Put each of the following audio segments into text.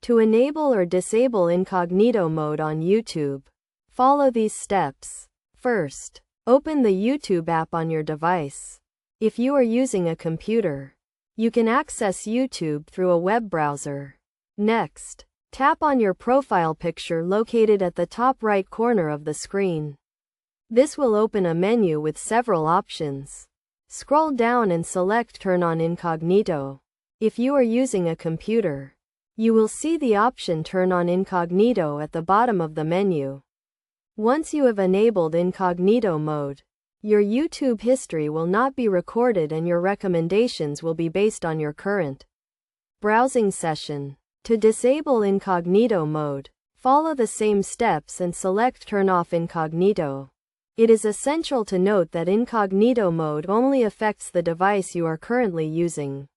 To enable or disable incognito mode on YouTube, follow these steps. First, open the YouTube app on your device. If you are using a computer, you can access YouTube through a web browser. Next, tap on your profile picture located at the top right corner of the screen. This will open a menu with several options. Scroll down and select Turn on Incognito. If you are using a computer, you will see the option Turn on Incognito at the bottom of the menu. Once you have enabled incognito mode, your YouTube history will not be recorded and your recommendations will be based on your current browsing session. To disable incognito mode, follow the same steps and select Turn off Incognito. It is essential to note that incognito mode only affects the device you are currently using.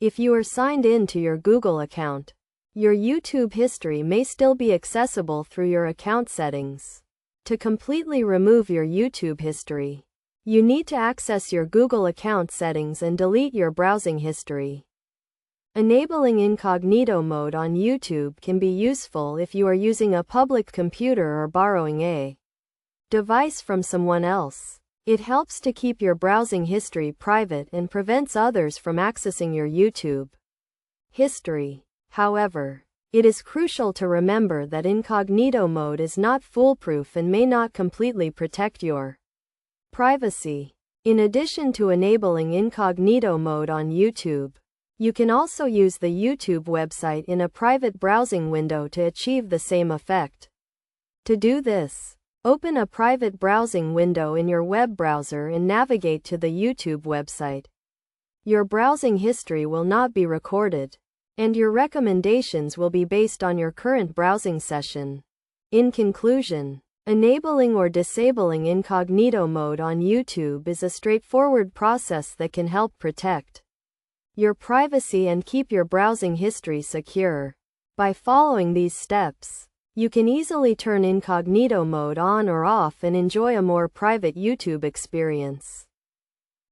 If you are signed in to your Google account, your YouTube history may still be accessible through your account settings. To completely remove your YouTube history, you need to access your Google account settings and delete your browsing history. Enabling incognito mode on YouTube can be useful if you are using a public computer or borrowing a device from someone else. It helps to keep your browsing history private and prevents others from accessing your YouTube history. However, it is crucial to remember that incognito mode is not foolproof and may not completely protect your privacy. In addition to enabling incognito mode on YouTube, you can also use the YouTube website in a private browsing window to achieve the same effect. To do this, open a private browsing window in your web browser and navigate to the YouTube website. Your browsing history will not be recorded, and your recommendations will be based on your current browsing session. In conclusion, enabling or disabling incognito mode on YouTube is a straightforward process that can help protect your privacy and keep your browsing history secure. By following these steps, you can easily turn incognito mode on or off and enjoy a more private YouTube experience.